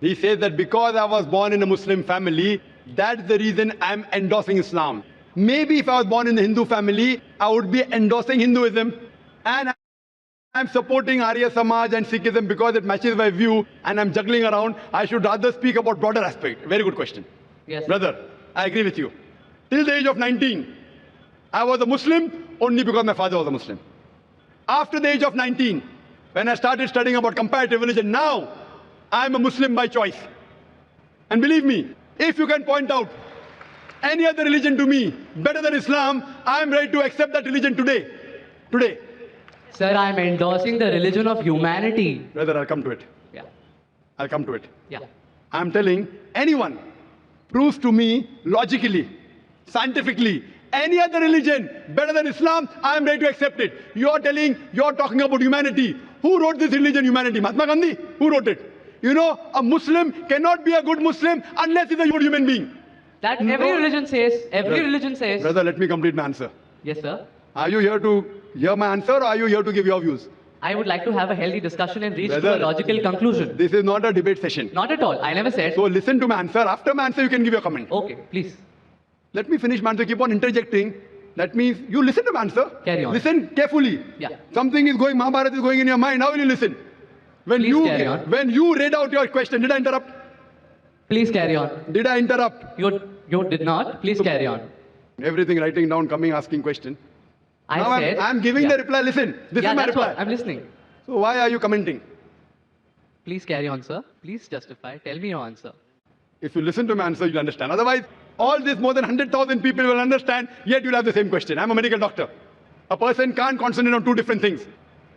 He says that because I was born in a Muslim family, that's the reason I'm endorsing Islam. Maybe if I was born in a Hindu family, I would be endorsing Hinduism. And I'm supporting Arya Samaj and Sikhism because it matches my view and I'm juggling around. I should rather speak about broader aspect. Very good question. Yes. Brother, I agree with you. Till the age of 19, I was a Muslim only because my father was a Muslim. After the age of 19, when I started studying about comparative religion, now I'm a Muslim by choice. And believe me, if you can point out any other religion to me better than Islam, I'm ready to accept that religion today. Today. Sir, I'm endorsing the religion of humanity. Brother, I'll come to it. Yeah. I'll come to it. Yeah. I'm telling anyone proves to me logically, scientifically, any other religion better than Islam, I'm ready to accept it. You're talking about humanity. Who wrote this religion, humanity? Mahatma Gandhi? Who wrote it? You know, a Muslim cannot be a good Muslim unless he's a good human being. That every religion says, religion says. Brother, let me complete my answer. Yes, sir. Are you here to hear my answer or are you here to give your views? I would like to have a healthy discussion and reach to Brother, a logical conclusion. This is not a debate session. Not at all. I never said. So listen to my answer. After my answer, you can give your comment. Okay, please. Let me finish my answer. Keep on interjecting. That means you listen to my answer. Carry on. Listen carefully. Yeah. Something is going, Mahabharata is going in your mind. How will you listen? When Please you read out your question, did I interrupt? Please carry on. Did I interrupt? You did not. Please carry on. Everything writing down, coming, asking question. I'm giving the reply. Listen, this is my reply. I'm listening. So why are you commenting? Please carry on, sir. Please justify. Tell me your answer. If you listen to my answer, you'll understand. Otherwise, all this more than 100,000 people will understand, yet you'll have the same question. I'm a medical doctor. A person can't concentrate on two different things.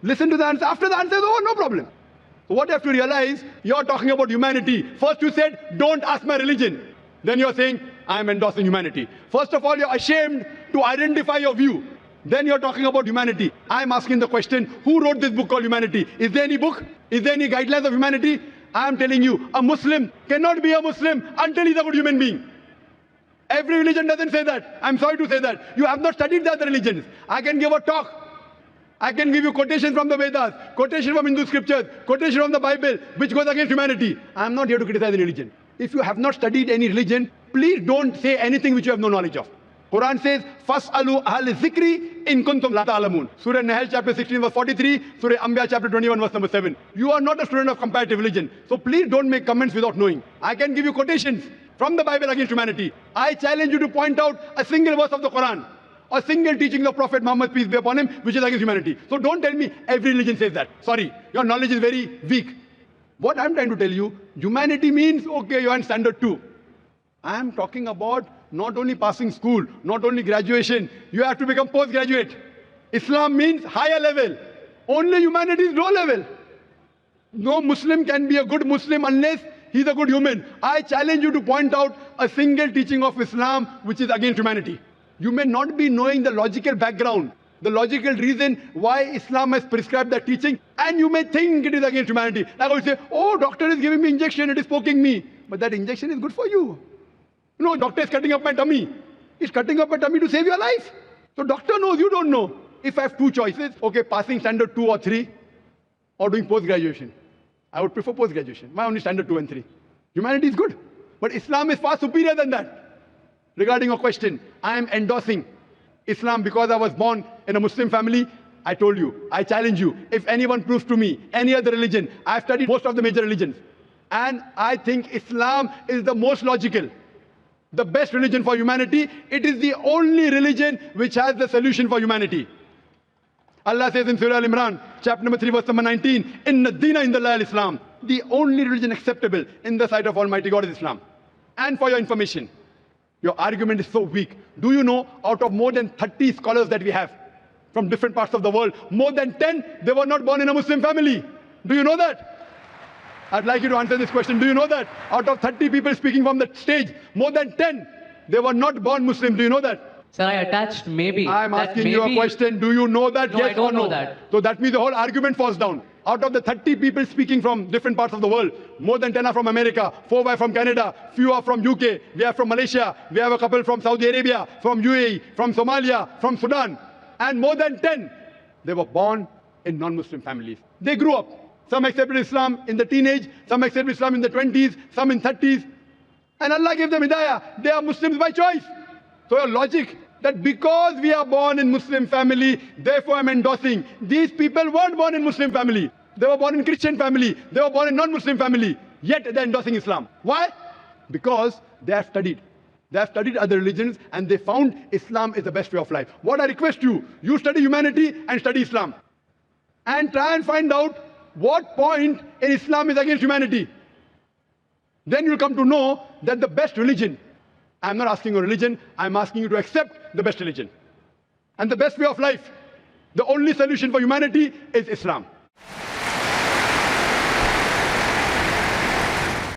Listen to the answer. After the answer, oh, no problem. So what you have to realize, you're talking about humanity. First you said, don't ask my religion. Then you're saying, I'm endorsing humanity. First of all, you're ashamed to identify your view. Then you're talking about humanity. I'm asking the question, who wrote this book called Humanity? Is there any book? Is there any guidelines of humanity? I'm telling you, a Muslim cannot be a Muslim until he's a good human being. Every religion doesn't say that. I'm sorry to say that. You have not studied the other religions. I can give a talk. I can give you quotations from the Vedas, quotation from Hindu scriptures, quotation from the Bible, which goes against humanity. I'm not here to criticize any religion. If you have not studied any religion, please don't say anything which you have no knowledge of. Quran says, "Fas'alu ahl zikri in kuntum la ta'lamun." Surah Nahl chapter 16 verse 43, Surah Anbiya chapter 21 verse number 7. You are not a student of comparative religion, so please don't make comments without knowing. I can give you quotations from the Bible against humanity. I challenge you to point out a single verse of the Quran, a single teaching of Prophet Muhammad, peace be upon him, which is against humanity. So don't tell me every religion says that. Sorry, your knowledge is very weak. What I'm trying to tell you, humanity means, okay, you're in standard 2. I am talking about not only passing school, not only graduation, you have to become postgraduate. Islam means higher level. Only humanity is low level. No Muslim can be a good Muslim unless he's a good human. I challenge you to point out a single teaching of Islam which is against humanity. You may not be knowing the logical background, the logical reason why Islam has prescribed that teaching, and you may think it is against humanity. Like I would say, oh, doctor is giving me injection, it is poking me. But that injection is good for you. No, doctor is cutting up my tummy. He's cutting up my tummy to save your life. So doctor knows, you don't know. If I have two choices, okay, passing standard 2 or 3, or doing post-graduation. I would prefer post-graduation. Why only standard 2 and 3? Humanity is good. But Islam is far superior than that. Regarding your question, I am endorsing Islam because I was born in a Muslim family. I told you, I challenge you. If anyone proves to me any other religion, I've studied most of the major religions. And I think Islam is the most logical, the best religion for humanity. It is the only religion which has the solution for humanity. Allah says in Surah Al-Imran, chapter number 3, verse number 19, Inna Dina Indallahi al-Islam. The only religion acceptable in the sight of Almighty God is Islam. And for your information, your argument is so weak. Do you know, out of more than 30 scholars that we have from different parts of the world, more than 10, they were not born in a Muslim family. Do you know that? I'd like you to answer this question. Do you know that? Out of 30 people speaking from the stage, more than 10, they were not born Muslim. Do you know that? Sir, I attached maybe. I'm asking you a question. Do you know that? No, yes I don't or no? know that. So that means the whole argument falls down. Out of the 30 people speaking from different parts of the world, more than 10 are from America, 4 are from Canada, few are from UK, we are from Malaysia, we have a couple from Saudi Arabia, from UAE, from Somalia, from Sudan. And more than 10, they were born in non-Muslim families. They grew up. Some accepted Islam in the teenage, some accepted Islam in the 20s, some in 30s. And Allah gave them hidayah. They are Muslims by choice. So your logic that because we are born in Muslim family, therefore I'm endorsing. These people weren't born in Muslim family. They were born in Christian family. They were born in non-Muslim family. Yet they're endorsing Islam. Why? Because they have studied. They have studied other religions and they found Islam is the best way of life. What I request you, you study humanity and study Islam. And try and find out what point in Islam is against humanity. Then you'll come to know that the best religion, I'm not asking you religion, I'm asking you to accept the best religion. And the best way of life, the only solution for humanity is Islam.